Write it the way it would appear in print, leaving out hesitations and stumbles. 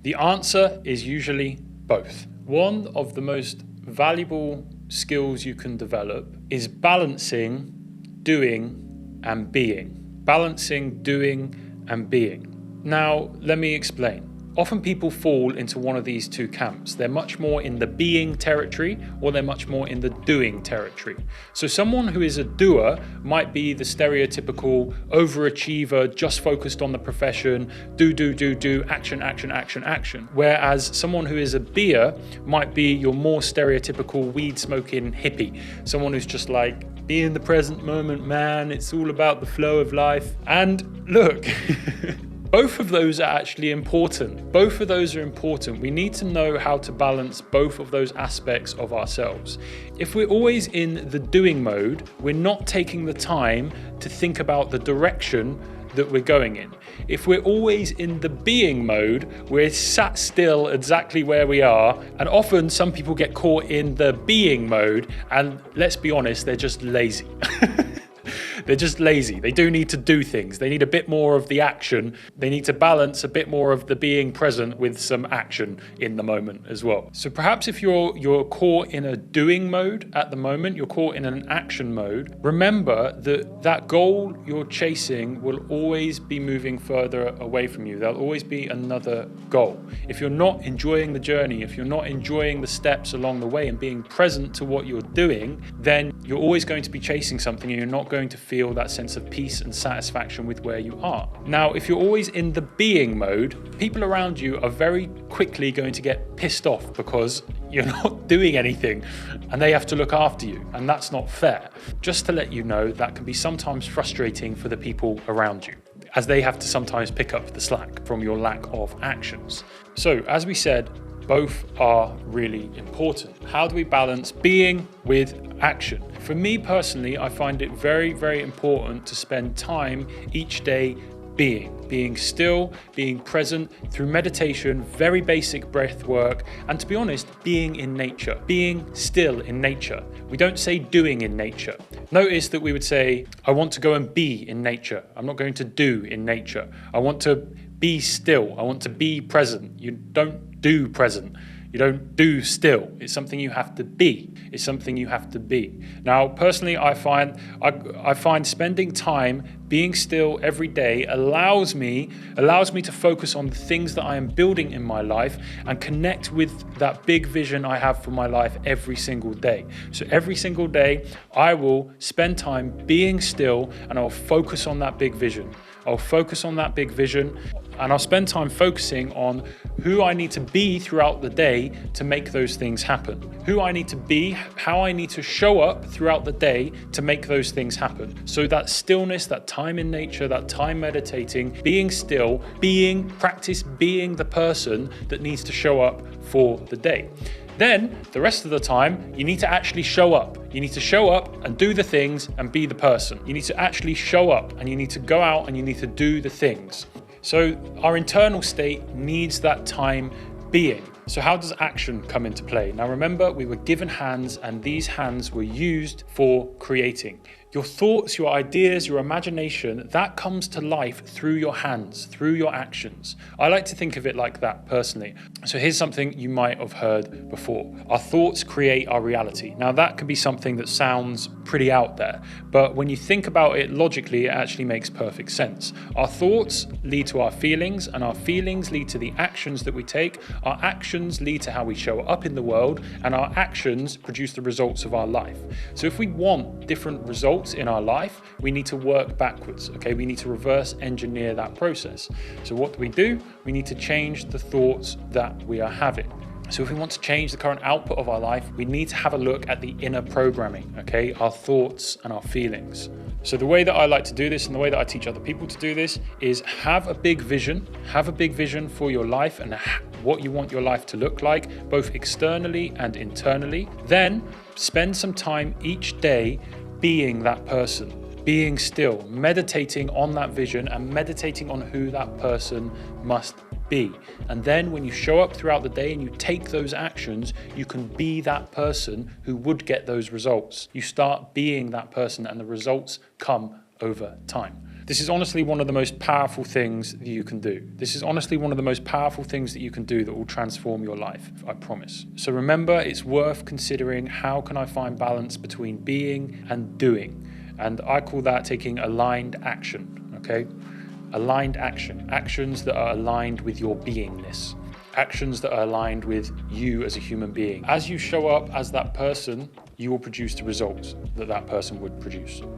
The answer is usually both. One of the most valuable skills you can develop is balancing doing and being. Balancing doing and being. Now, let me explain. Often people fall into one of these two camps. They're much more in the being territory, or they're much more in the doing territory. So someone who is a doer might be the stereotypical overachiever, just focused on the profession, do, action, action, action, action. Whereas someone who is a beer might be your more stereotypical weed smoking hippie. Someone who's just like, be in the present moment, man. It's all about the flow of life. And look, both of those are actually important. Both of those are important. We need to know how to balance both of those aspects of ourselves. If we're always in the doing mode, we're not taking the time to think about the direction that we're going in. If we're always in the being mode, we're sat still exactly where we are. And often some people get caught in the being mode, and let's be honest, they're just lazy. They're just lazy. They do need to do things. They need a bit more of the action. They need to balance a bit more of the being present with some action in the moment as well. So perhaps if you're caught in a doing mode at the moment, you're caught in an action mode, remember that goal you're chasing will always be moving further away from you. There'll always be another goal. If you're not enjoying the journey, if you're not enjoying the steps along the way and being present to what you're doing, then you're always going to be chasing something and you're not going to feel that sense of peace and satisfaction with where you are. Now, if you're always in the being mode, people around you are very quickly going to get pissed off because you're not doing anything and they have to look after you, and that's not fair. Just to let you know, that can be sometimes frustrating for the people around you, as they have to sometimes pick up the slack from your lack of actions. So, as we said, both are really important. How do we balance being with action? For me personally, I find it very, very important to spend time each day being still, being present through meditation, very basic breath work, and to be honest, being in nature, being still in nature. We don't say doing in nature. Notice that we would say, I want to go and be in nature. I'm not going to do in nature. I want to be still. I want to be present. You don't do present. You don't do still. It's something you have to be. It's something you have to be. Now, personally, I find spending time being still every day allows me to focus on the things that I am building in my life and connect with that big vision I have for my life every single day. So every single day, I will spend time being still and I'll focus on that big vision. I'll focus on that big vision and I'll spend time focusing on who I need to be throughout the day to make those things happen. Who I need to be, how I need to show up throughout the day to make those things happen. So that stillness, that time in nature, that time meditating, being still, practice being the person that needs to show up for the day. Then the rest of the time, you need to actually show up. You need to show up and do the things and be the person. You need to actually show up and you need to go out and you need to do the things. So our internal state needs that time being. So how does action come into play? Now remember, we were given hands and these hands were used for creating. Your thoughts, your ideas, your imagination, that comes to life through your hands, through your actions. I like to think of it like that personally. So here's something you might have heard before. Our thoughts create our reality. Now that can be something that sounds pretty out there, but when you think about it logically, it actually makes perfect sense. Our thoughts lead to our feelings and our feelings lead to the actions that we take. Our actions lead to how we show up in the world and our actions produce the results of our life. So if we want different results in our life, we need to work backwards, okay? We need to reverse engineer that process. So what do? We need to change the thoughts that we are having. So if we want to change the current output of our life, we need to have a look at the inner programming, okay? Our thoughts and our feelings. So the way that I like to do this and the way that I teach other people to do this is have a big vision for your life and what you want your life to look like, both externally and internally. Then spend some time each day being that person, being still, meditating on that vision and meditating on who that person must be. And then when you show up throughout the day and you take those actions, you can be that person who would get those results. You start being that person and the results come over time. This is honestly one of the most powerful things that you can do. This is honestly one of the most powerful things that you can do that will transform your life, I promise. So remember, it's worth considering, how can I find balance between being and doing? And I call that taking aligned action, okay? Aligned action, actions that are aligned with your beingness, actions that are aligned with you as a human being. As you show up as that person, you will produce the results that that person would produce.